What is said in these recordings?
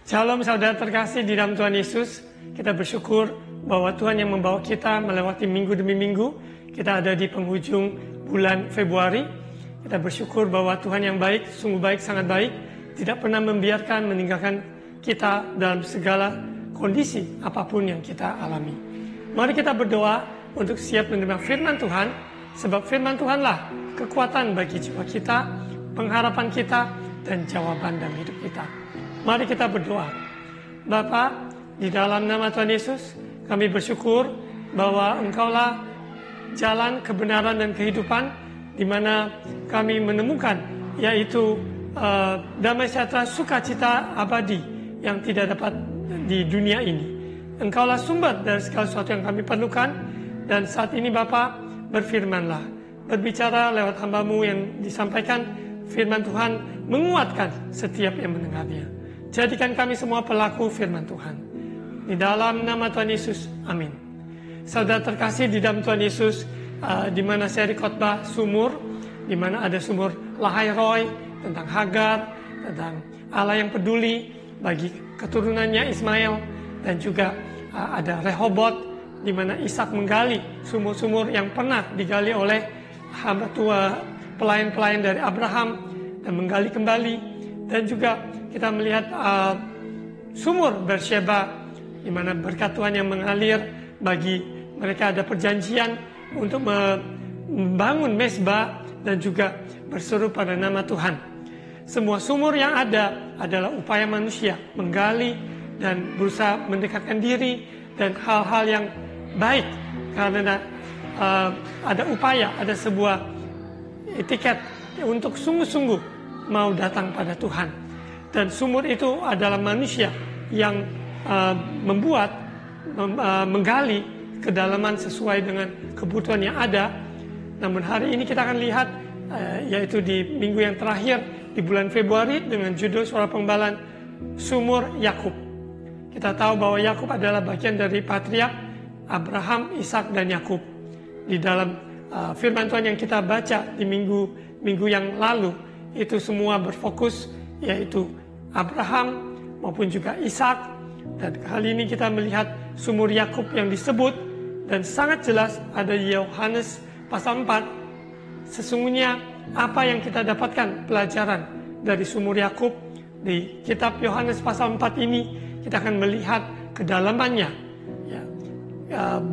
Shalom saudara terkasih di dalam Tuhan Yesus. Kita bersyukur bahwa Tuhan yang membawa kita melewati minggu demi minggu. Kita ada di penghujung bulan Februari. Kita bersyukur bahwa Tuhan yang baik, sungguh baik, sangat baik. Tidak pernah membiarkan meninggalkan kita dalam segala kondisi apapun yang kita alami. Mari kita berdoa untuk siap menerima firman Tuhan. Sebab firman Tuhanlah kekuatan bagi jiwa kita, pengharapan kita, dan jawaban dalam hidup kita. Mari kita berdoa. Bapa, di dalam nama Tuhan Yesus, kami bersyukur bahwa Engkaulah jalan kebenaran dan kehidupan, di mana kami menemukan, yaitu damai sejahtera, sukacita abadi yang tidak dapat di dunia ini. Engkaulah sumber dari segala sesuatu yang kami perlukan, dan saat ini Bapa, berfirmanlah, berbicara lewat hamba-Mu yang disampaikan firman Tuhan, menguatkan setiap yang mendengarnya. Jadikan kami semua pelaku firman Tuhan. Di dalam nama Tuhan Yesus, amin. Saudara terkasih di dalam Tuhan Yesus, di mana seri khotbah sumur, di mana ada sumur Lahai Roi, tentang Hagar, tentang Allah yang peduli bagi keturunannya Ismail, dan juga ada Rehobot, di mana Ishak menggali sumur-sumur yang pernah digali oleh hamba tua, pelayan-pelayan dari Abraham, dan menggali kembali. Dan juga kita melihat sumur Beersheba, di mana berkat Tuhan yang mengalir bagi mereka, ada perjanjian untuk membangun mezbah dan juga berseru pada nama Tuhan. Semua sumur yang ada adalah upaya manusia menggali dan berusaha mendekatkan diri dan hal-hal yang baik, karena ada upaya, ada sebuah etiket untuk sungguh-sungguh mau datang pada Tuhan. Dan sumur itu adalah manusia yang menggali kedalaman sesuai dengan kebutuhan yang ada. Namun hari ini kita akan lihat, yaitu di minggu yang terakhir di bulan Februari, dengan judul Suara Penggembalaan, Sumur Yakub. Kita tahu bahwa Yakub adalah bagian dari patriark Abraham, Ishak, dan Yakub. Di dalam firman Tuhan yang kita baca di minggu yang lalu, itu semua berfokus yaitu Abraham maupun juga Ishak. Dan kali ini kita melihat sumur Yakub yang disebut, dan sangat jelas ada Yohanes pasal 4. Sesungguhnya apa yang kita dapatkan pelajaran dari sumur Yakub di kitab Yohanes pasal 4 ini, kita akan melihat kedalamannya.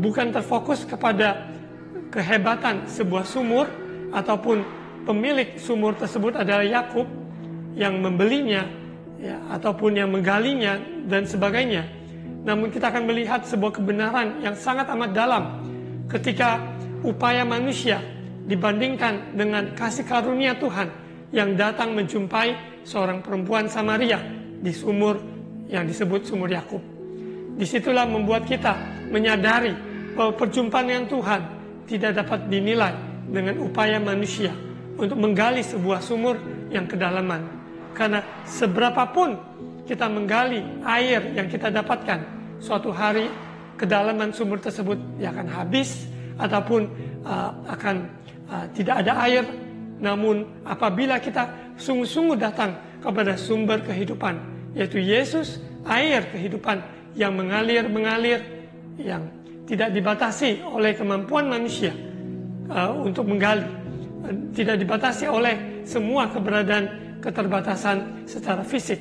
Bukan terfokus kepada kehebatan sebuah sumur ataupun pemilik sumur tersebut adalah Yakub yang membelinya, ataupun yang menggalinya dan sebagainya. Namun kita akan melihat sebuah kebenaran yang sangat amat dalam ketika upaya manusia dibandingkan dengan kasih karunia Tuhan yang datang menjumpai seorang perempuan Samaria di sumur yang disebut sumur Yakub. Disitulah membuat kita menyadari bahwa perjumpaan dengan Tuhan tidak dapat dinilai dengan upaya manusia untuk menggali sebuah sumur yang kedalaman. Karena seberapapun kita menggali air yang kita dapatkan, suatu hari kedalaman sumur tersebut akan habis ataupun tidak ada air. Namun apabila kita sungguh-sungguh datang kepada sumber kehidupan, yaitu Yesus, air kehidupan yang mengalir, yang tidak dibatasi oleh kemampuan manusia untuk menggali, tidak dibatasi oleh semua keterbatasan secara fisik.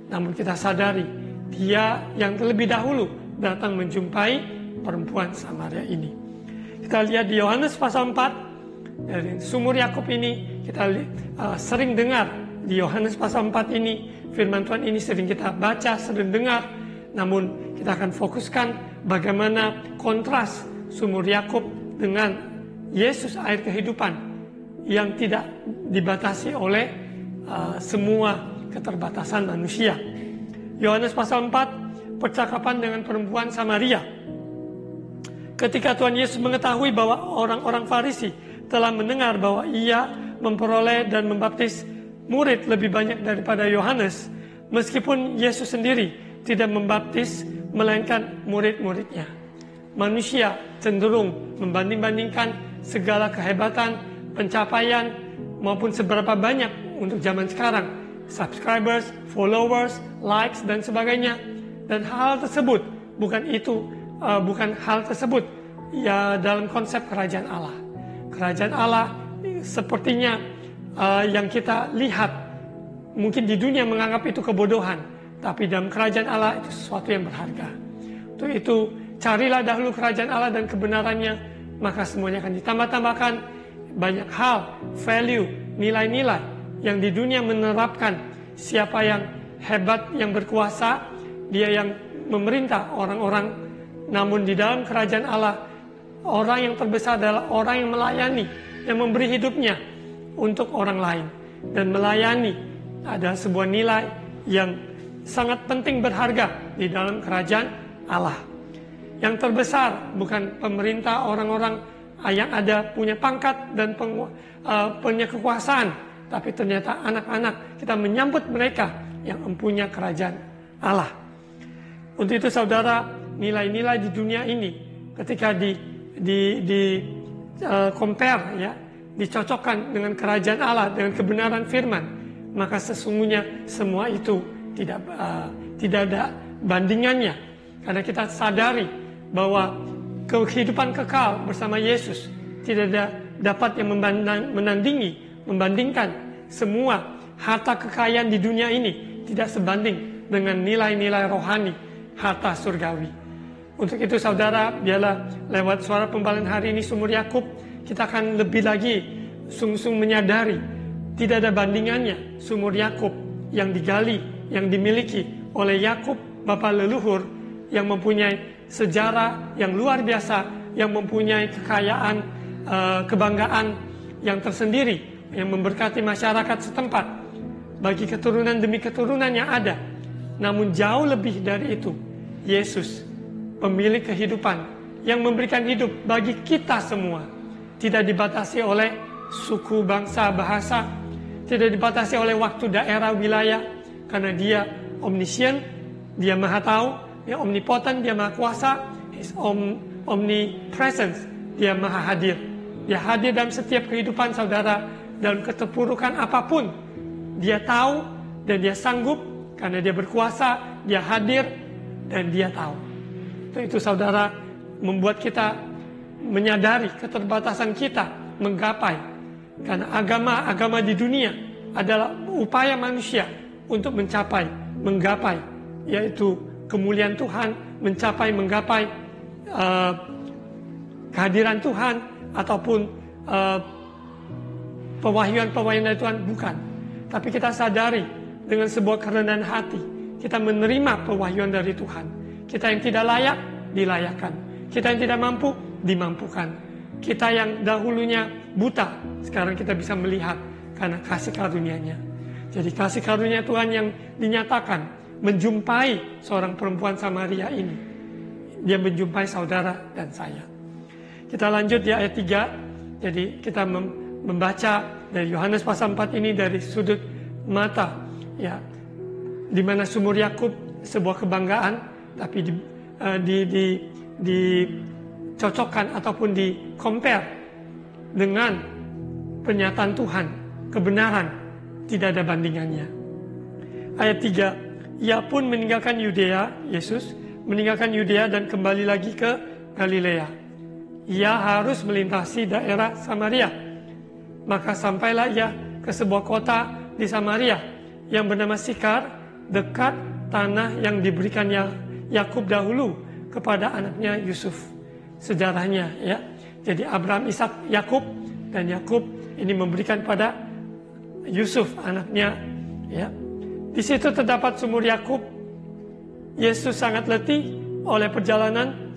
Namun kita sadari Dia yang terlebih dahulu datang menjumpai perempuan Samaria ini. Kita lihat di Yohanes pasal 4, dari sumur Yakub ini kita sering dengar. Di Yohanes pasal 4 ini firman Tuhan ini sering kita baca, sering dengar. Namun kita akan fokuskan bagaimana kontras sumur Yakub dengan Yesus, air kehidupan yang tidak dibatasi oleh semua keterbatasan manusia. Yohanes pasal 4, percakapan dengan perempuan Samaria. Ketika Tuhan Yesus mengetahui bahwa orang-orang Farisi telah mendengar bahwa Ia memperoleh dan membaptis murid lebih banyak daripada Yohanes, meskipun Yesus sendiri tidak membaptis melainkan murid-muridnya. Manusia cenderung membanding-bandingkan segala kehebatan, pencapaian, maupun seberapa banyak untuk zaman sekarang subscribers, followers, likes, dan sebagainya. Dan hal tersebut bukan hal tersebut ya dalam konsep kerajaan Allah. Kerajaan Allah sepertinya yang kita lihat mungkin di dunia menganggap itu kebodohan, tapi dalam kerajaan Allah itu sesuatu yang berharga. Untuk itu carilah dahulu kerajaan Allah dan kebenarannya, maka semuanya akan ditambah-tambahkan. Banyak hal, value, nilai-nilai yang di dunia menerapkan siapa yang hebat, yang berkuasa, dia yang memerintah orang-orang. Namun di dalam kerajaan Allah, orang yang terbesar adalah orang yang melayani, yang memberi hidupnya untuk orang lain. Dan melayani adalah sebuah nilai yang sangat penting, berharga di dalam kerajaan Allah. Yang terbesar bukan pemerintah, orang-orang yang ada punya pangkat dan punya kekuasaan, tapi ternyata anak-anak, kita menyambut mereka yang mempunyai kerajaan Allah. Untuk itu saudara, nilai-nilai di dunia ini ketika compare ya, dicocokkan dengan kerajaan Allah, dengan kebenaran firman, maka sesungguhnya semua itu tidak ada bandingannya. Karena kita sadari bahwa kehidupan kekal bersama Yesus tidak dapat yang membandingkan semua harta kekayaan di dunia ini, tidak sebanding dengan nilai-nilai rohani, harta surgawi. Untuk itu saudara, biarlah lewat suara pembalian hari ini Sumur Yakub, kita akan lebih lagi sungguh-sungguh menyadari tidak ada bandingannya Sumur Yakub yang digali, yang dimiliki oleh Yakub bapa leluhur, yang mempunyai sejarah yang luar biasa, yang mempunyai kekayaan, kebanggaan yang tersendiri, yang memberkati masyarakat setempat bagi keturunan demi keturunan yang ada. Namun jauh lebih dari itu, Yesus, pemilik kehidupan, yang memberikan hidup bagi kita semua, tidak dibatasi oleh suku, bangsa, bahasa, tidak dibatasi oleh waktu, daerah, wilayah, karena dia omniscient, dia maha tahu, dia omnipotent, dia maha kuasa, his omnipresence, dia maha hadir. Dia hadir dalam setiap kehidupan saudara, dalam keterpurukan apapun. Dia tahu dan dia sanggup, karena dia berkuasa, dia hadir dan dia tahu. Itu saudara, membuat kita menyadari keterbatasan kita menggapai. Karena agama di dunia adalah upaya manusia untuk menggapai, yaitu kemuliaan Tuhan, menggapai kehadiran Tuhan, ataupun pewahyuan dari Tuhan, bukan. Tapi kita sadari dengan sebuah kerendahan hati, kita menerima pewahyuan dari Tuhan. Kita yang tidak layak, dilayakkan. Kita yang tidak mampu, dimampukan. Kita yang dahulunya buta, sekarang kita bisa melihat karena kasih karunia-Nya. Jadi kasih karunia Tuhan yang dinyatakan, menjumpai seorang perempuan Samaria ini. Dia menjumpai saudara dan saya. Kita lanjut di ayat 3. Jadi kita membaca dari Yohanes pasal 4 ini dari sudut mata, ya, di mana Sumur Yakub sebuah kebanggaan, tapi dicocokkan ataupun di-compare dengan pernyataan Tuhan, kebenaran, tidak ada bandingannya. Ayat 3, ia pun meninggalkan Yudea, Yesus meninggalkan Yudea dan kembali lagi ke Galilea. Ia harus melintasi daerah Samaria. Maka sampailah ia ke sebuah kota di Samaria yang bernama Sikar, dekat tanah yang diberikan Yakub dahulu kepada anaknya Yusuf. Sejarahnya, ya. Jadi Abraham, Ishak, Yakub, dan Yakub ini memberikan pada Yusuf anaknya, ya. Di situ terdapat sumur Yakub. Yesus sangat letih oleh perjalanan.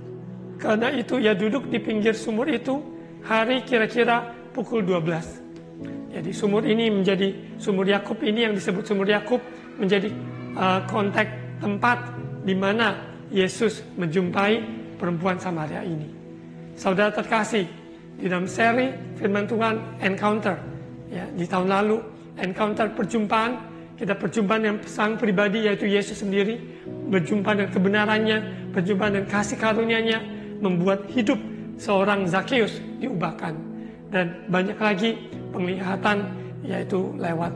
Karena itu ia duduk di pinggir sumur itu hari kira-kira pukul 12. Jadi sumur ini menjadi sumur Yakub ini yang disebut sumur Yakub menjadi konteks tempat di mana Yesus menjumpai perempuan Samaria ini. Saudara terkasih, di dalam seri firman Tuhan Encounter, ya, di tahun lalu Encounter perjumpaan, kita perjumpaan yang sang pribadi yaitu Yesus sendiri, berjumpa dengan kebenarannya, berjumpa dengan kasih karunia-Nya, membuat hidup seorang Zakeus diubahkan. Dan banyak lagi penglihatan, yaitu lewat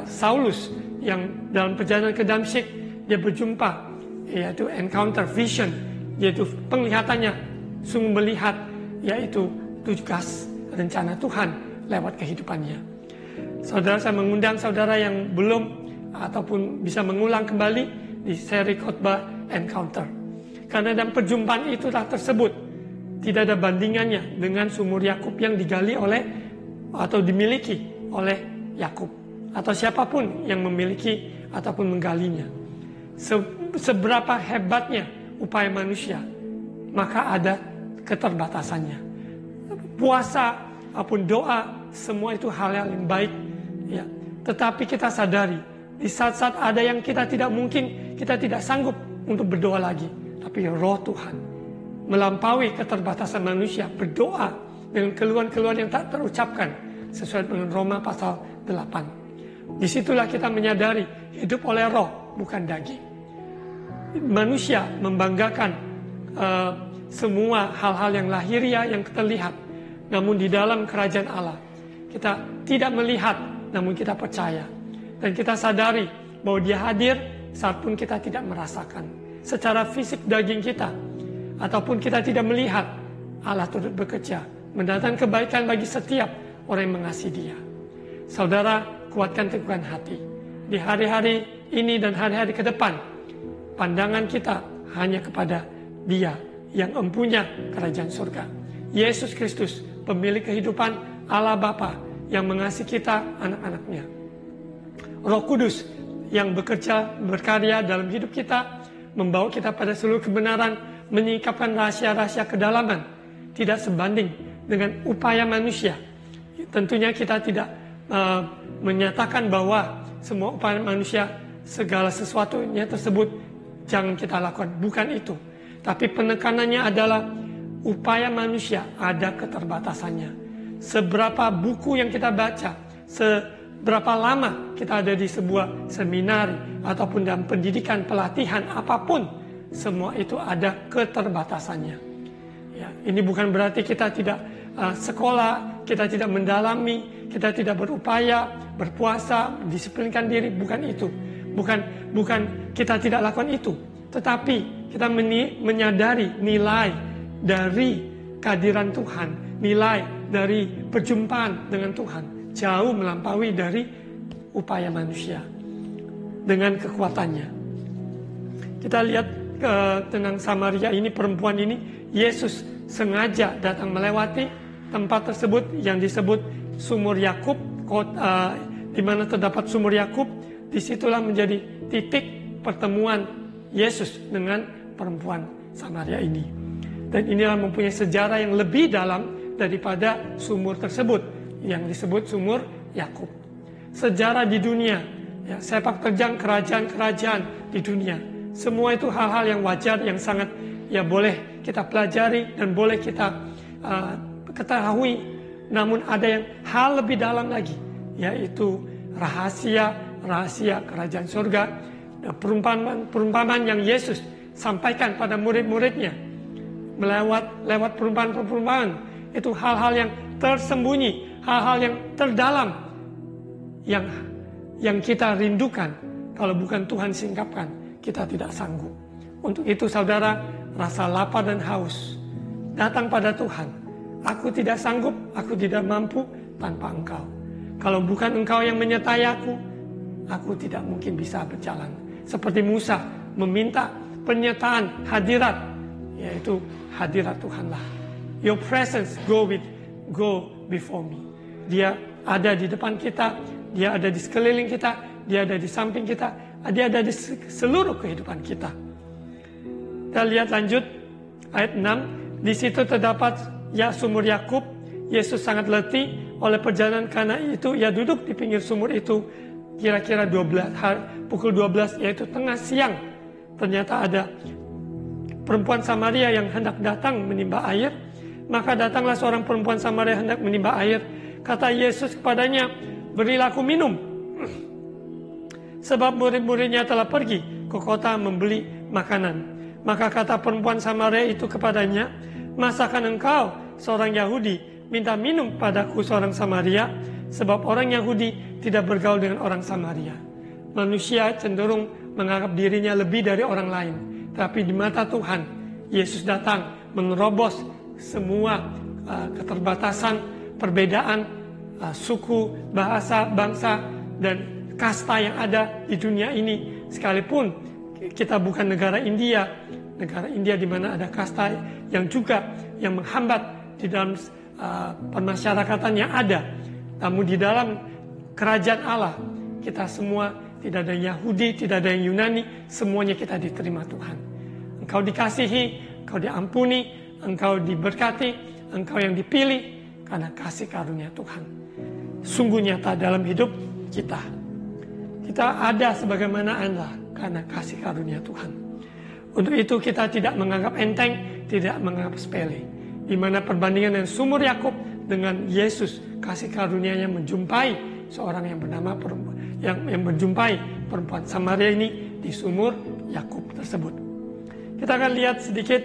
Saulus yang dalam perjalanan ke Damsyik dia berjumpa, yaitu encounter vision, yaitu penglihatannya sungguh melihat, yaitu tugas rencana Tuhan lewat kehidupannya. Saudara, saya mengundang saudara yang belum ataupun bisa mengulang kembali di seri khotbah Encounter. Karena dalam perjumpaan itulah tersebut tidak ada bandingannya dengan sumur Yakub yang digali oleh atau dimiliki oleh Yakub atau siapapun yang memiliki ataupun menggalinya. Seberapa hebatnya upaya manusia, maka ada keterbatasannya. Puasa apapun doa, semua itu hal yang baik, ya. Tetapi kita sadari di saat-saat ada yang kita tidak mungkin, kita tidak sanggup untuk berdoa lagi, tapi Roh Tuhan melampaui keterbatasan manusia berdoa dengan keluhan-keluhan yang tak terucapkan sesuai dengan Roma pasal 8. Disitulah kita menyadari hidup oleh roh, bukan daging. Manusia membanggakan semua hal-hal yang lahiriah yang terlihat, namun di dalam kerajaan Allah kita tidak melihat, namun kita percaya dan kita sadari bahwa Dia hadir saat pun kita tidak merasakan secara fisik daging kita, ataupun kita tidak melihat. Allah turut bekerja mendatangkan kebaikan bagi setiap orang yang mengasihi Dia. Saudara, kuatkan teguhkan hati di hari-hari ini dan hari-hari ke depan. Pandangan kita hanya kepada Dia yang empunya kerajaan surga, Yesus Kristus, pemilik kehidupan, Allah Bapa yang mengasihi kita, anak-anaknya. Roh Kudus yang bekerja, berkarya dalam hidup kita, membawa kita pada seluruh kebenaran, menyingkapkan rahasia-rahasia kedalaman, tidak sebanding dengan upaya manusia. Tentunya kita tidak menyatakan bahwa semua upaya manusia, segala sesuatunya tersebut jangan kita lakukan. Bukan itu. Tapi penekanannya adalah upaya manusia ada keterbatasannya. Seberapa buku yang kita baca, seberapa lama kita ada di sebuah seminari ataupun dalam pendidikan, pelatihan, apapun, semua itu ada keterbatasannya. Ya, ini bukan berarti kita tidak sekolah, kita tidak mendalami, kita tidak berupaya, berpuasa, disiplinkan diri, bukan itu. Bukan kita tidak lakukan itu, tetapi kita menyadari nilai dari kehadiran Tuhan, nilai dari perjumpaan dengan Tuhan jauh melampaui dari upaya manusia dengan kekuatannya. Kita lihat tentang Samaria ini, perempuan ini, Yesus sengaja datang melewati tempat tersebut yang disebut sumur Yakub, di mana terdapat sumur Yakub. Disitulah menjadi titik pertemuan Yesus dengan perempuan Samaria ini. Dan inilah mempunyai sejarah yang lebih dalam daripada sumur tersebut yang disebut sumur Yakub. Sejarah di dunia, ya, sepak terjang kerajaan-kerajaan di dunia, semua itu hal-hal yang wajar, yang sangat boleh kita pelajari dan boleh kita ketahui. Namun ada yang hal lebih dalam lagi, yaitu rahasia kerajaan surga, perumpamaan yang Yesus sampaikan pada murid-muridnya lewat perumpamaan. Itu hal-hal yang tersembunyi, hal-hal yang terdalam, yang kita rindukan. Kalau bukan Tuhan singkapkan, kita tidak sanggup. Untuk itu saudara, rasa lapar dan haus datang pada Tuhan. Aku tidak sanggup, aku tidak mampu tanpa Engkau. Kalau bukan Engkau yang menyertai aku tidak mungkin bisa berjalan. Seperti Musa meminta penyertaan hadirat, yaitu hadirat Tuhanlah. Your presence go before me. Dia ada di depan kita, Dia ada di sekeliling kita, Dia ada di samping kita, Dia ada di seluruh kehidupan kita. Kita lihat lanjut ayat 6. Di situ terdapat sumur Yakub. Yesus sangat letih oleh perjalanan, karena itu Ia duduk di pinggir sumur itu. Kira-kira pukul 12, yaitu tengah siang. Ternyata ada perempuan Samaria yang hendak datang menimba air. Maka datanglah seorang perempuan Samaria hendak menimba air. Kata Yesus kepadanya, berilah aku minum. Sebab murid-muridnya telah pergi ke kota membeli makanan. Maka kata perempuan Samaria itu kepadanya, masakan engkau seorang Yahudi minta minum padaku seorang Samaria? Sebab orang Yahudi tidak bergaul dengan orang Samaria. Manusia cenderung menganggap dirinya lebih dari orang lain. Tapi di mata Tuhan, Yesus datang menerobos semua keterbatasan, perbedaan, suku, bahasa, bangsa, dan kasta yang ada di dunia ini. Sekalipun kita bukan negara India di mana ada kasta yang menghambat di dalam permasyarakatan yang ada. Namun di dalam kerajaan Allah, kita semua, tidak ada Yahudi, tidak ada yang Yunani, semuanya kita diterima Tuhan. Engkau dikasihi, engkau diampuni, engkau diberkati, engkau yang dipilih karena kasih karunia Tuhan. Sungguh nyata dalam hidup kita. Kita ada sebagaimana Anda karena kasih karunia Tuhan. Untuk itu kita tidak menganggap enteng, tidak menganggap sepele. Di mana perbandingan dengan sumur Yakub dengan Yesus, kasih karunia-Nya menjumpai seorang yang bernama yang menjumpai perempuan Samaria ini di sumur Yakub tersebut. Kita akan lihat sedikit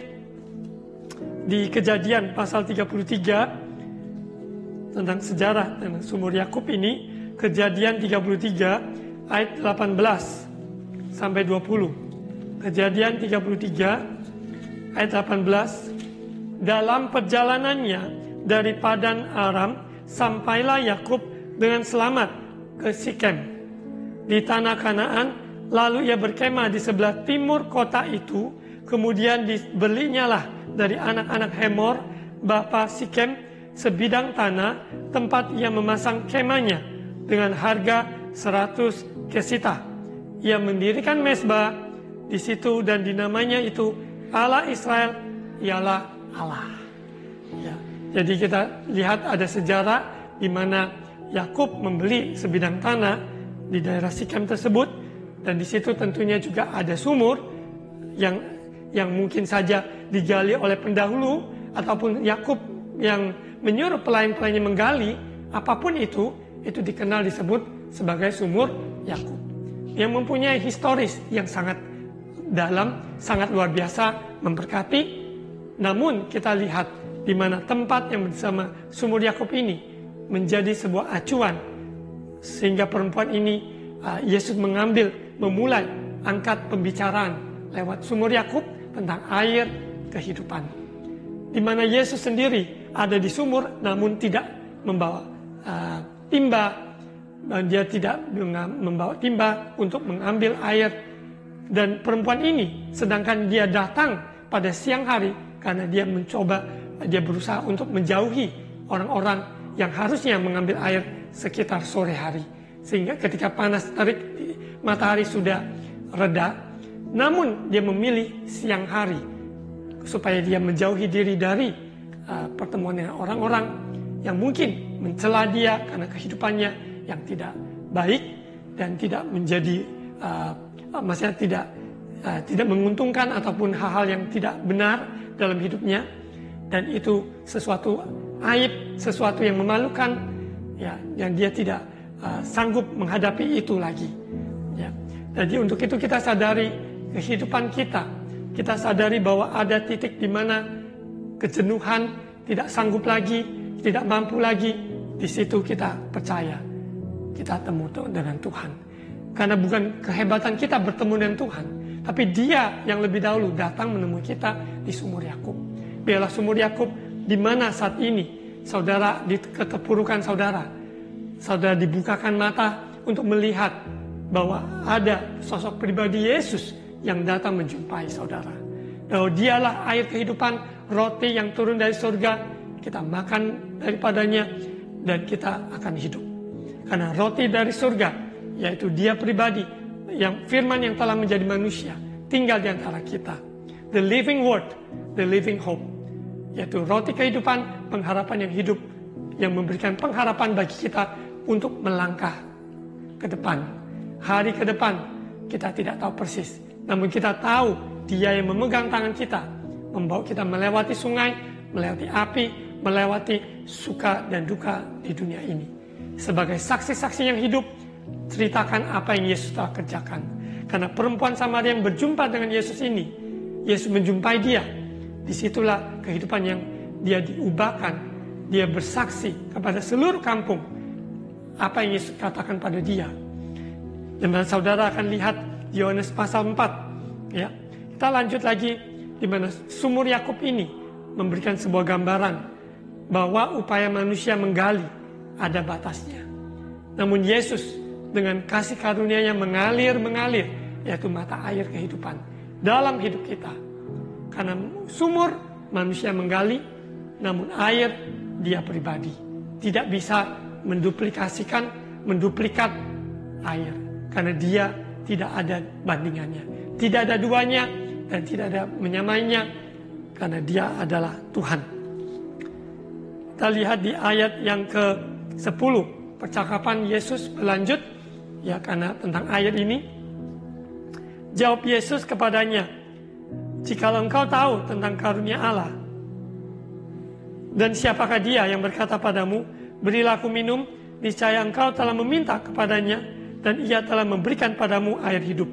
di Kejadian pasal 33 tentang sejarah tentang sumur Yakub ini. Kejadian 33 ayat 18 sampai 20. Kejadian 33 ayat 18. Dalam perjalanannya dari Padan Aram sampailah Yakub dengan selamat ke Sikem di tanah Kanaan. Lalu ia berkemah di sebelah timur kota itu. Kemudian dibelinya dari anak-anak Hemor bapa Sikem sebidang tanah tempat ia memasang kemahnya dengan harga 100 kesita. Ia mendirikan mezbah di situ dan dinamanya itu Allah Israel ialah Allah. Ya, jadi kita lihat ada sejarah di mana Yakub membeli sebidang tanah di daerah Sikem tersebut, dan di situ tentunya juga ada sumur yang mungkin saja digali oleh pendahulu ataupun Yakub yang menyuruh pelayan-pelayannya menggali. Apapun itu dikenal disebut sebagai sumur Yakub yang mempunyai historis yang sangat dalam, sangat luar biasa, memberkati. Namun kita lihat di mana tempat yang bersama sumur Yakub ini menjadi sebuah acuan, sehingga perempuan ini Yesus memulai angkat pembicaraan lewat sumur Yakub tentang air kehidupan. Di mana Yesus sendiri ada di sumur namun tidak membawa timba, dia tidak membawa timba untuk mengambil air. Dan perempuan ini sedangkan dia datang pada siang hari karena dia berusaha untuk menjauhi orang-orang yang harusnya mengambil air sekitar sore hari. Sehingga ketika panas terik matahari sudah reda, namun dia memilih siang hari supaya dia menjauhi diri dari pertemuan dengan orang-orang yang mungkin mencela dia karena kehidupannya yang tidak baik dan tidak menjadi maksudnya tidak menguntungkan ataupun hal-hal yang tidak benar dalam hidupnya, dan itu sesuatu aib, sesuatu yang memalukan, ya, yang dia tidak sanggup menghadapi itu lagi. Ya. Jadi untuk itu kita sadari kehidupan kita sadari bahwa ada titik di mana kejenuhan, tidak sanggup lagi, tidak mampu lagi. Di situ kita percaya kita temu dengan Tuhan. Karena bukan kehebatan kita bertemu dengan Tuhan, tapi Dia yang lebih dahulu datang menemui kita di sumur Yakub. Biarlah sumur Yakub di mana saat ini saudara di keterpurukan saudara dibukakan mata untuk melihat bahwa ada sosok pribadi Yesus yang datang menjumpai saudara. Bahwa Dialah air kehidupan, roti yang turun dari surga, kita makan daripadanya dan kita akan hidup. Karena roti dari surga, yaitu Dia pribadi, yang firman yang telah menjadi manusia, tinggal di antara kita. The living word, the living hope, yaitu roti kehidupan, pengharapan yang hidup, yang memberikan pengharapan bagi kita untuk melangkah ke depan. Hari ke depan kita tidak tahu persis, namun kita tahu Dia yang memegang tangan kita, membawa kita melewati sungai, melewati api, melewati suka dan duka di dunia ini. Sebagai saksi-saksi yang hidup, ceritakan apa yang Yesus telah kerjakan. Karena perempuan Samaria yang berjumpa dengan Yesus ini, Yesus menjumpai dia. Disitulah kehidupan yang dia diubahkan. Dia bersaksi kepada seluruh kampung apa yang Yesus katakan pada dia. Dan saudara akan lihat di Yohanes pasal 4. Ya. Kita lanjut lagi di mana sumur Yakub ini memberikan sebuah gambaran bahwa upaya manusia menggali ada batasnya. Namun Yesus dengan kasih karunia-Nya mengalir, yaitu mata air kehidupan dalam hidup kita. Karena sumur manusia menggali, namun air dia pribadi tidak bisa menduplikat air. Karena dia tidak ada bandingannya, tidak ada duanya, dan tidak ada menyamainya, karena dia adalah Tuhan. Kita lihat di ayat yang ke-10, percakapan Yesus berlanjut, ya karena tentang ayat ini. Jawab Yesus kepadanya, "Jikalau engkau tahu tentang karunia Allah, dan siapakah dia yang berkata padamu, berilah aku minum, niscaya engkau telah meminta kepadanya, dan ia telah memberikan padamu air hidup."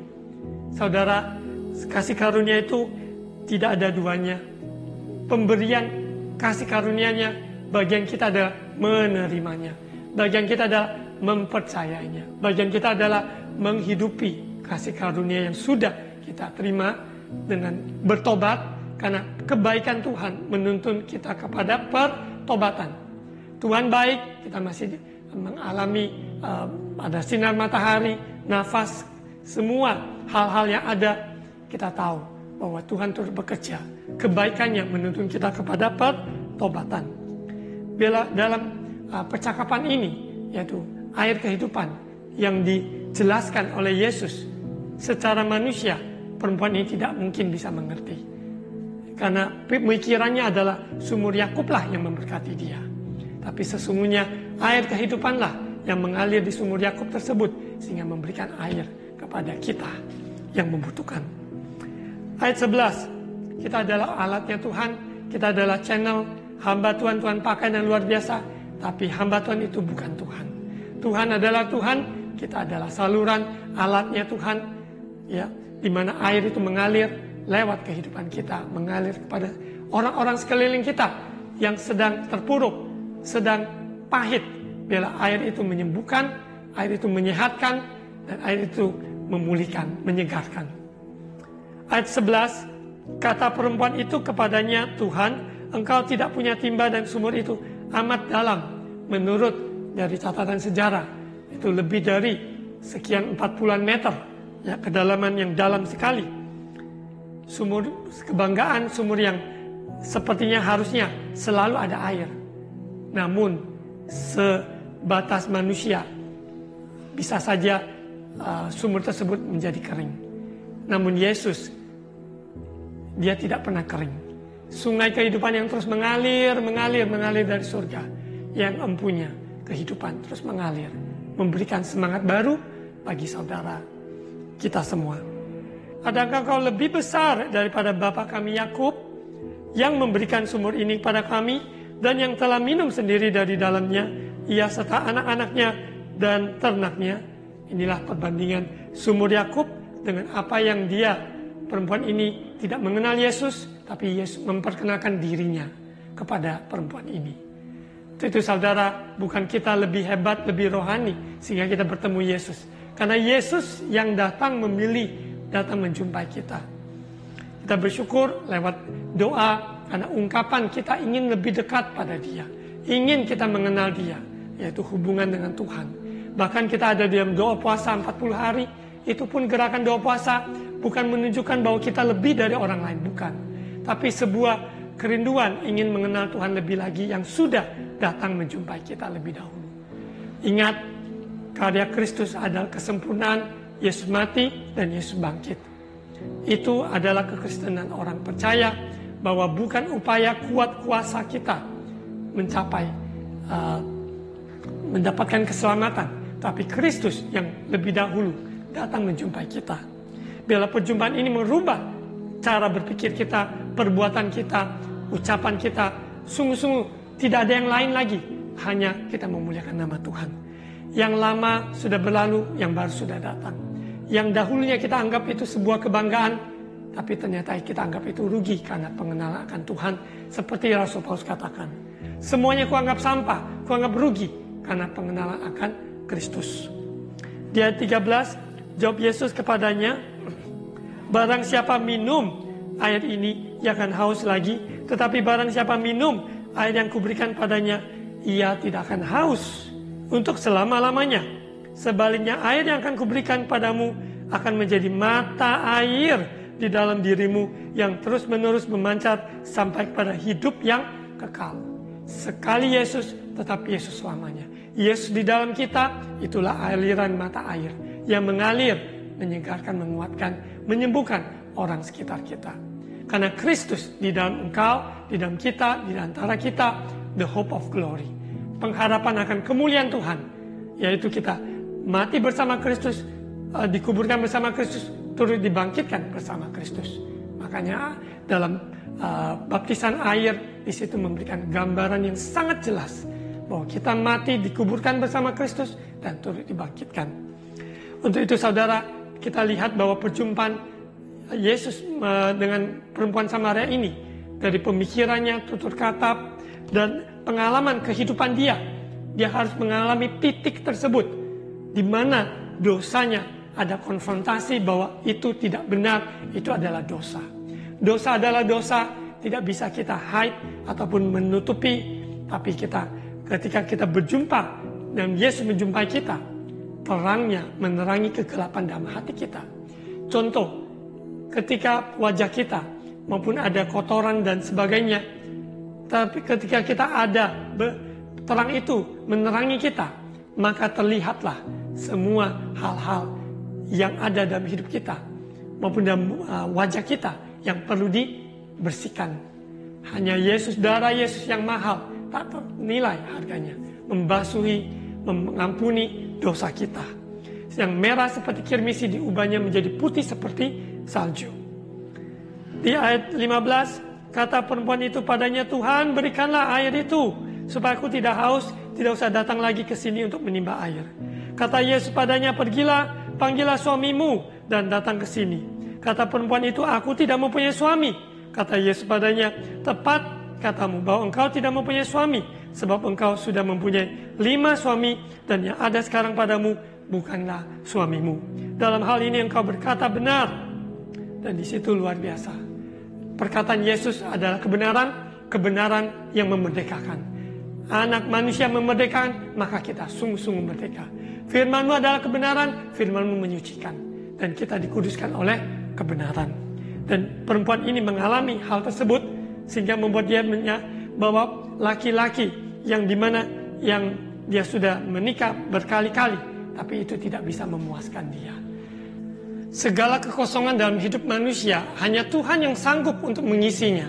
Saudara, kasih karunia itu tidak ada duanya. Pemberian kasih karunia-Nya, bagian kita adalah menerimanya. Bagian kita adalah mempercayainya. Bagian kita adalah menghidupi kasih karunia yang sudah kita terima dengan bertobat, karena kebaikan Tuhan menuntun kita kepada pertobatan. Tuhan baik, kita masih mengalami ada sinar matahari, nafas, semua hal-hal yang ada, kita tahu bahwa Tuhan terus bekerja. Kebaikannya menuntun kita kepada pertobatan. Bila dalam percakapan ini, yaitu air kehidupan yang dijelaskan oleh Yesus secara manusia, perempuan ini tidak mungkin bisa mengerti. Karena pemikirannya adalah sumur Yakublah yang memberkati dia. Tapi sesungguhnya air kehidupanlah yang mengalir di sumur Yakub tersebut, sehingga memberikan air kepada kita yang membutuhkan. Ayat 11, kita adalah alatnya Tuhan, kita adalah channel hamba Tuhan, Tuhan pakai dan luar biasa. Tapi hamba Tuhan itu bukan Tuhan. Tuhan adalah Tuhan, kita adalah saluran alatnya Tuhan, ya, di mana air itu mengalir lewat kehidupan kita, mengalir kepada orang-orang sekeliling kita yang sedang terpuruk, sedang pahit. Bila air itu menyembuhkan, air itu menyehatkan, dan air itu memulihkan, menyegarkan. Ayat 11, kata perempuan itu kepadanya, "Tuhan, engkau tidak punya timba dan sumur itu amat dalam." Menurut dari catatan sejarah, itu lebih dari sekian 40 meter, ya, kedalaman yang dalam sekali. Sumur kebanggaan, sumur yang sepertinya harusnya selalu ada air. Namun sebatas manusia bisa saja sumur tersebut menjadi kering. Namun Yesus, dia tidak pernah kering. Sungai kehidupan yang terus mengalir dari surga, yang empunya kehidupan terus mengalir, memberikan semangat baru bagi saudara kita semua. Adakah kau lebih besar daripada bapa kami Yakub, yang memberikan sumur ini kepada kami, dan yang telah minum sendiri dari dalamnya, ia serta anak-anaknya dan ternaknya? Inilah perbandingan sumur Yakub dengan apa yang dia, perempuan ini tidak mengenal Yesus, tapi Yesus memperkenalkan dirinya kepada perempuan ini. Itu saudara, bukan kita lebih hebat, lebih rohani sehingga kita bertemu Yesus. Karena Yesus yang datang memilih, datang menjumpai kita. Kita bersyukur lewat doa, karena ungkapan kita ingin lebih dekat pada dia. Ingin kita mengenal dia, yaitu hubungan dengan Tuhan. Bahkan kita ada dalam doa puasa 40 hari, itu pun gerakan doa puasa bukan menunjukkan bahwa kita lebih dari orang lain, bukan. Tapi sebuah kerinduan ingin mengenal Tuhan lebih lagi, yang sudah datang menjumpai kita lebih dahulu. Ingat, karya Kristus adalah kesempurnaan, Yesus mati dan Yesus bangkit. Itu adalah kekristenan orang percaya, bahwa bukan upaya kuat kuasa kita mencapai mendapatkan keselamatan, tapi Kristus yang lebih dahulu datang menjumpai kita. Bila perjumpaan ini merubah cara berpikir kita, perbuatan kita, ucapan kita, sungguh-sungguh tidak ada yang lain lagi, hanya kita memuliakan nama Tuhan. Yang lama sudah berlalu, yang baru sudah datang. Yang dahulunya kita anggap itu sebuah kebanggaan, tapi ternyata kita anggap itu rugi karena pengenalan akan Tuhan. Seperti Rasul Paulus katakan, semuanya kuanggap sampah, kuanggap rugi, karena pengenalan akan Kristus. Di ayat 13, jawab Yesus kepadanya, barang siapa minum air ini, ia akan haus lagi. Tetapi barang siapa minum air yang kuberikan padanya, ia tidak akan haus untuk selama-lamanya. Sebaliknya air yang akan kuberikan padamu akan menjadi mata air di dalam dirimu yang terus-menerus memancar sampai kepada hidup yang kekal. Sekali Yesus, tetap Yesus selamanya. Yesus di dalam kita, itulah aliran mata air yang mengalir, menyegarkan, menguatkan, menyembuhkan orang sekitar kita. Karena Kristus di dalam engkau, di dalam kita, di antara kita, the hope of glory. Pengharapan akan kemuliaan Tuhan, yaitu kita mati bersama Kristus, dikuburkan bersama Kristus, turut dibangkitkan bersama Kristus. Makanya dalam baptisan air di situ memberikan gambaran yang sangat jelas bahwa kita mati, dikuburkan bersama Kristus, dan turut dibangkitkan. Untuk itu saudara, kita lihat bahwa perjumpaan Yesus dengan perempuan Samaria ini, dari pemikirannya, tutur kata, dan pengalaman kehidupan dia harus mengalami titik tersebut, di mana dosanya ada konfrontasi bahwa itu tidak benar, itu adalah dosa. Dosa adalah dosa, tidak bisa kita hide ataupun menutupi, tapi ketika kita berjumpa dan Yesus menjumpai kita, terangnya menerangi kegelapan dalam hati kita. Contoh, ketika wajah kita maupun ada kotoran dan sebagainya, tapi ketika kita ada terang itu menerangi kita, maka terlihatlah semua hal-hal yang ada dalam hidup kita maupun dalam wajah kita yang perlu dibersihkan. Hanya Yesus, darah Yesus yang mahal, tak ternilai harganya, membasuhi, mengampuni dosa kita. Yang merah seperti kirmisi diubahnya menjadi putih seperti salju. Di ayat 15, kata perempuan itu padanya, Tuhan berikanlah air itu, supaya aku tidak haus, tidak usah datang lagi ke sini untuk menimba air. Kata Yesus padanya, pergilah, panggillah suamimu dan datang ke sini. Kata perempuan itu, aku tidak mempunyai suami. Kata Yesus padanya, tepat katamu bahwa engkau tidak mempunyai suami, sebab engkau sudah mempunyai 5 suami, dan yang ada sekarang padamu bukanlah suamimu. Dalam hal ini engkau berkata benar. Dan di situ luar biasa. Perkataan Yesus adalah kebenaran yang memerdekakan. Anak manusia memerdekakan, maka kita sungguh-sungguh merdeka. Firman-Mu adalah kebenaran, Firman-Mu menyucikan. Dan kita dikuduskan oleh kebenaran. Dan perempuan ini mengalami hal tersebut, sehingga membuat dia bahwa laki-laki yang dia sudah menikah berkali-kali, tapi itu tidak bisa memuaskan dia. Segala kekosongan dalam hidup manusia hanya Tuhan yang sanggup untuk mengisinya.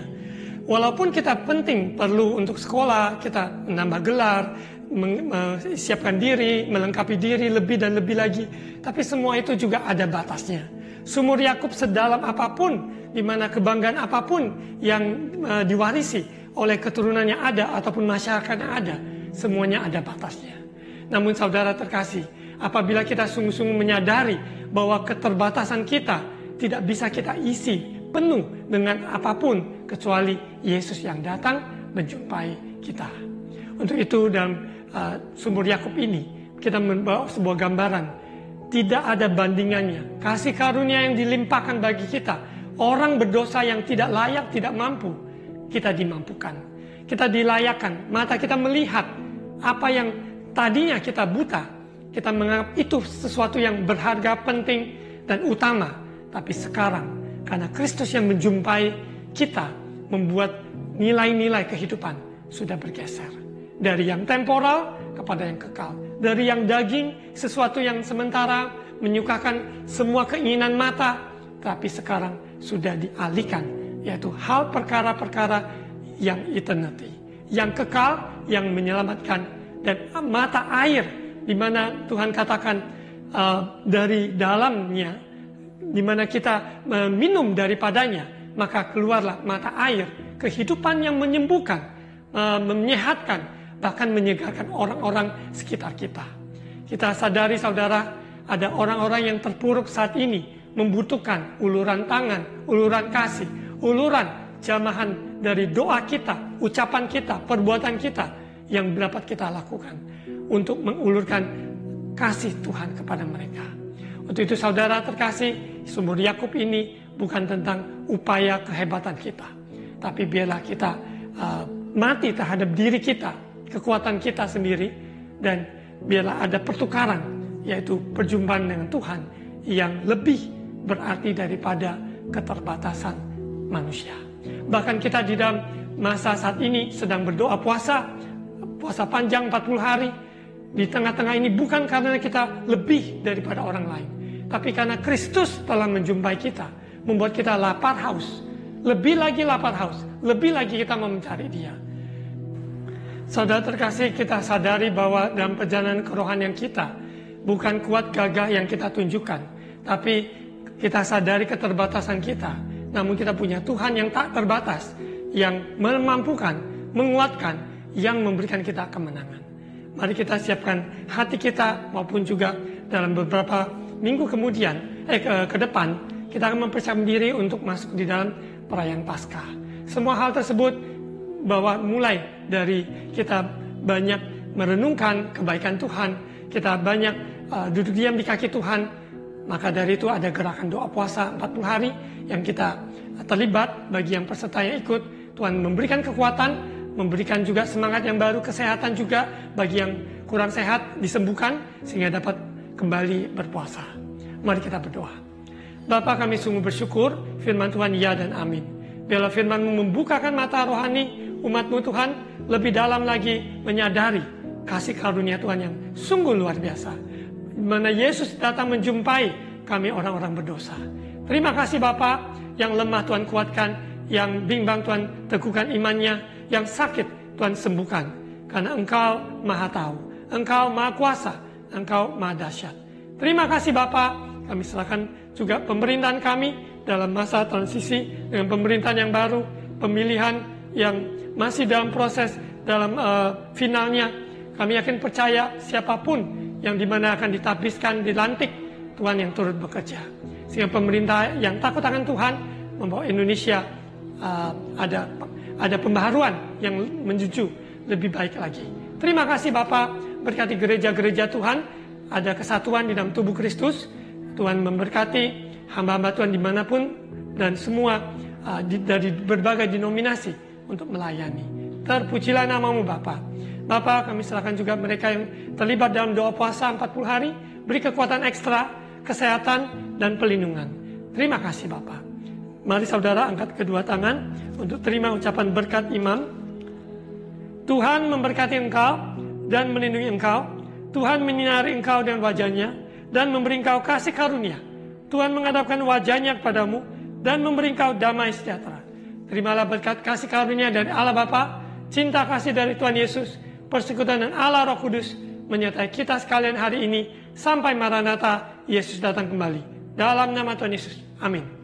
Walaupun kita perlu untuk sekolah, kita menambah gelar, siapkan diri, melengkapi diri lebih dan lebih lagi, tapi semua itu juga ada batasnya. Sumur Yakub sedalam apapun, di mana kebanggaan apapun yang diwarisi oleh keturunan yang ada ataupun masyarakat yang ada, semuanya ada batasnya. Namun saudara terkasih, apabila kita sungguh-sungguh menyadari bahwa keterbatasan kita tidak bisa kita isi penuh dengan apapun kecuali Yesus yang datang menjumpai kita. Untuk itu dalam sumur Yakub ini kita membawa sebuah gambaran. Tidak ada bandingannya. Kasih karunia yang dilimpahkan bagi kita. Orang berdosa yang tidak layak, tidak mampu, kita dimampukan. Kita dilayakkan. Mata kita melihat apa yang tadinya kita buta. Kita menganggap itu sesuatu yang berharga, penting, dan utama. Tapi sekarang, karena Kristus yang menjumpai kita, membuat nilai-nilai kehidupan sudah bergeser. Dari yang temporal kepada yang kekal. Dari yang daging, sesuatu yang sementara, menyukakan semua keinginan mata. Tapi sekarang sudah dialihkan, yaitu hal perkara-perkara yang eternity. Yang kekal, yang menyelamatkan. Dan mata air, di mana Tuhan katakan dari dalamnya, di mana kita minum daripadanya, maka keluarlah mata air, kehidupan yang menyembuhkan, menyehatkan, bahkan menyegarkan orang-orang sekitar kita. Kita sadari saudara, ada orang-orang yang terpuruk saat ini, membutuhkan uluran tangan, uluran kasih, uluran jamahan dari doa kita, ucapan kita, perbuatan kita, yang dapat kita lakukan. untuk mengulurkan kasih Tuhan kepada mereka. Untuk itu saudara terkasih, sumur Yakub ini bukan tentang upaya kehebatan kita, tapi biarlah kita mati terhadap diri kita, kekuatan kita sendiri, dan biarlah ada pertukaran, yaitu perjumpaan dengan Tuhan yang lebih berarti daripada keterbatasan manusia. Bahkan kita di dalam masa saat ini sedang berdoa puasa panjang 40 hari. Di tengah-tengah ini bukan karena kita lebih daripada orang lain, tapi karena Kristus telah menjumpai kita, membuat kita lapar haus. Lebih lagi lapar haus, lebih lagi kita mau mencari Dia. Saudara terkasih, kita sadari bahwa dalam perjalanan kerohanian kita, bukan kuat gagah yang kita tunjukkan, tapi kita sadari keterbatasan kita. Namun kita punya Tuhan yang tak terbatas, yang memampukan, menguatkan, yang memberikan kita kemenangan. Mari kita siapkan hati kita, maupun juga dalam beberapa minggu kemudian, ke depan, kita akan mempersiapkan diri untuk masuk di dalam perayaan Paskah. Semua hal tersebut bahwa mulai dari kita banyak merenungkan kebaikan Tuhan, kita banyak duduk diam di kaki Tuhan, maka dari itu ada gerakan doa puasa 40 hari yang kita terlibat. Bagi yang peserta yang ikut, Tuhan memberikan kekuatan, memberikan juga semangat yang baru, kesehatan juga bagi yang kurang sehat disembuhkan sehingga dapat kembali berpuasa. Mari kita berdoa. Bapa, kami sungguh bersyukur firman Tuhan ya dan amin. Biarlah firman-Mu membukakan mata rohani umat-Mu Tuhan, lebih dalam lagi menyadari kasih karunia Tuhan yang sungguh luar biasa, di mana Yesus datang menjumpai kami orang-orang berdosa. Terima kasih Bapa, yang lemah Tuhan kuatkan, yang bimbang Tuhan teguhkan imannya, yang sakit Tuhan sembuhkan. Karena Engkau Maha Tahu, Engkau Maha Kuasa, Engkau Maha Dahsyat. Terima kasih Bapa, kami serahkan juga pemerintahan kami dalam masa transisi dengan pemerintahan yang baru, pemilihan yang masih dalam proses, dalam finalnya. Kami yakin percaya siapapun yang dimana akan ditabiskan, dilantik, Tuhan yang turut bekerja. Sehingga pemerintah yang takut akan Tuhan membawa Indonesia ada pembaharuan yang menuju lebih baik lagi. Terima kasih Bapak, berkati gereja-gereja Tuhan, ada kesatuan di dalam tubuh Kristus. Tuhan memberkati hamba-hamba Tuhan dimanapun, dan semua dari berbagai denominasi untuk melayani. Terpujilah nama-Mu Bapak. Bapak, kami serahkan juga mereka yang terlibat dalam doa puasa 40 hari, beri kekuatan ekstra, kesehatan, dan pelindungan. Terima kasih Bapak. Mari saudara angkat kedua tangan untuk terima ucapan berkat imam. Tuhan memberkati engkau dan melindungi engkau. Tuhan menyinari engkau dengan wajahnya dan memberi engkau kasih karunia. Tuhan menghadapkan wajahnya kepadamu dan memberi engkau damai sejahtera. Terimalah berkat kasih karunia dari Allah Bapa, cinta kasih dari Tuhan Yesus, persekutuan dan Allah Roh Kudus menyertai kita sekalian hari ini sampai Maranatha, Yesus datang kembali. Dalam nama Tuhan Yesus. Amin.